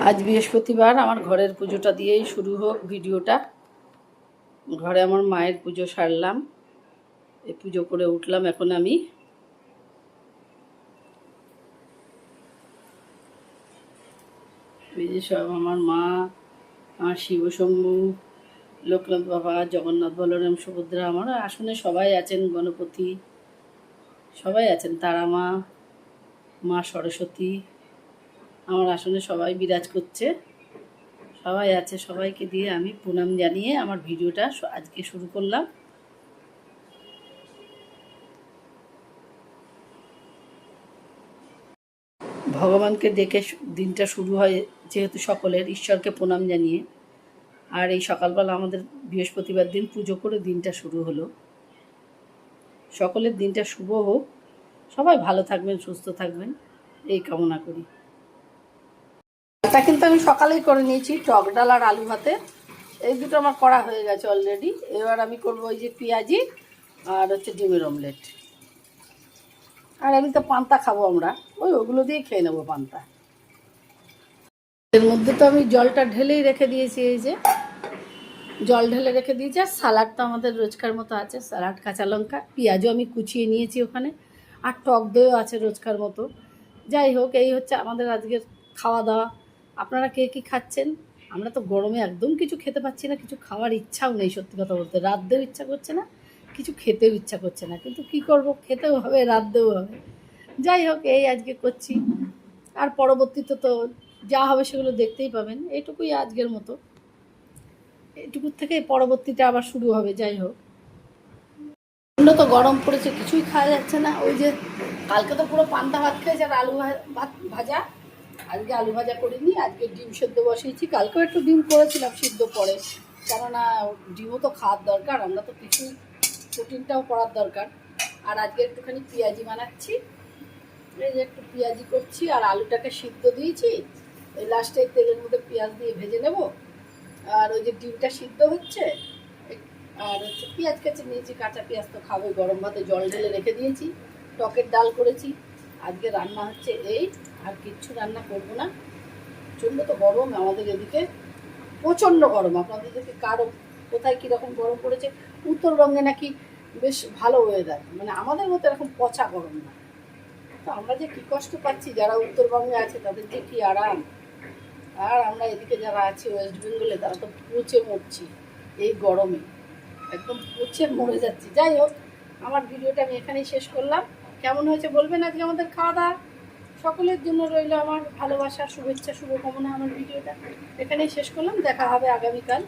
আজ বৃহস্পতিবার, আমার ঘরের পুজোটা দিয়েই শুরু হোক ভিডিওটা। ঘরে আমার মায়ের পুজো সারলাম, এই পুজো করে উঠলাম এখন আমি। এই যে সব আমার মা, আমার শিবশম্ভু, লোকনাথ বাবা, জগন্নাথ, বলরাম, সুভদ্রা, আমার আসনে সবাই আছেন, গণপতি সবাই আছেন, তারা মা, মা সরস্বতী আমার আসনে সবাই বিরাজ করছে, সবাই আছে। সবাইকে দিয়ে আমি প্রণাম জানিয়ে আমার ভিডিওটা আজকে শুরু করলাম। ভগবানকে ডেকে দিনটা শুরু হয় যেহেতু সকলের, ঈশ্বরকে প্রণাম জানিয়ে। আর এই সকালবেলা আমাদের বৃহস্পতিবার দিন পুজো করে দিনটা শুরু হলো। সকলের দিনটা শুভ হোক, সবাই ভালো থাকবেন, সুস্থ থাকবেন, এই কামনা করি। এটা কিন্তু আমি সকালেই করে নিয়েছি, টক ডাল আর আলু ভাতে, এই দুটো আমার করা হয়ে গেছে অলরেডি। এবার আমি করবো ওই যে পেঁয়াজি আর হচ্ছে ডিমের অমলেট। আর আমি তো পান্তা খাবো, আমরা ওগুলো দিয়ে খেয়ে নেবো পান্তা। এর মধ্যে তো আমি জলটা ঢেলেই রেখে দিয়েছি, এই যে জল ঢেলে রেখে দিয়েছি। আর স্যালাড তো আমাদের রোজকার মতো আছে, স্যালাড, কাঁচা লঙ্কা, পেঁয়াজও আমি কুচিয়ে নিয়েছি ওখানে, আর টক দইও আছে রোজকার মতো। যাই হোক, এই হচ্ছে আমাদের আজকের খাওয়া দাওয়া। আপনারা কে কী খাচ্ছেন? আমরা তো গরমে একদম কিছু খেতে পাচ্ছি না, কিছু খাওয়ার ইচ্ছাও নেই, সত্যি কথা বলতে। রাততেও ইচ্ছা করছে না, কিছু খেতেও ইচ্ছা করছে না, কিন্তু কি করব, খেতেও হবে, রাততেও হবে। যাই হোক, এই আজকে করছি। আর পরবর্তীতে তো যা হবে সেগুলো দেখতেই পাবেন। এইটুকুই আজকের মতো, এইটুকুর থেকে পরবর্তীটা আবার শুরু হবে। যাই হোক, তো গরম পড়েছে, কিছুই খাওয়া যাচ্ছে না। ওই যে কালকে তো পুরো পান্তা ভাত খেয়েছে আর আলু ভাত ভাজা। আজকে আলু ভাজা করিনি, আজকে ডিম সেদ্ধ বসিয়েছি। কালকেও একটু ডিম করেছিলাম সিদ্ধ পরে, কেননা ডিমও তো খাওয়ার দরকার, আমরা তো কিছু প্রোটিনটাও করার দরকার। আর আজকে একটুখানি পেঁয়াজি বানাচ্ছি, এই যে একটু পেঁয়াজি করছি, আর আলুটাকে সিদ্ধ দিয়েছি, এই লাস্টে তেলের মধ্যে পেঁয়াজ দিয়ে ভেজে নেব। আর ওই যে ডিমটা সিদ্ধ হচ্ছে, আর হচ্ছে পেঁয়াজ কেটে নিয়েছি, কাঁচা পেঁয়াজ তো খাবে, গরম ভাতে জল ঢেলে রেখে দিয়েছি, টকের ডাল করেছি। আজকে রান্না হচ্ছে এই, আর কিচ্ছু রান্না করব না। প্রচণ্ড তো গরম আমাদের এদিকে, প্রচণ্ড গরম। আপনাদের দিকে কারো কোথায় কীরকম গরম পড়েছে? উত্তরবঙ্গে নাকি বেশ ভালো ওয়েদার, মানে আমাদের মতো এরকম পচা গরম না। তো আমরা যে কী কষ্ট পাচ্ছি, যারা উত্তরবঙ্গে আছে তাদের যে কী আরাম, আর আমরা এদিকে যারা আছি ওয়েস্ট বেঙ্গলে, তারা তো পচে মরছি এই গরমে, একদম পচে মরে যাচ্ছি। যাই হোক, আমার ভিডিওটা আমি এখানেই শেষ করলাম। কেমন হয়েছে বলবেন আজকে আমাদের খাওয়া দাওয়া। সকলের জন্য রইল আমার ভালোবাসা, শুভেচ্ছা, শুভকামনা। আমার ভিডিওটা এখানেই শেষ করলাম, দেখা হবে আগামীকাল।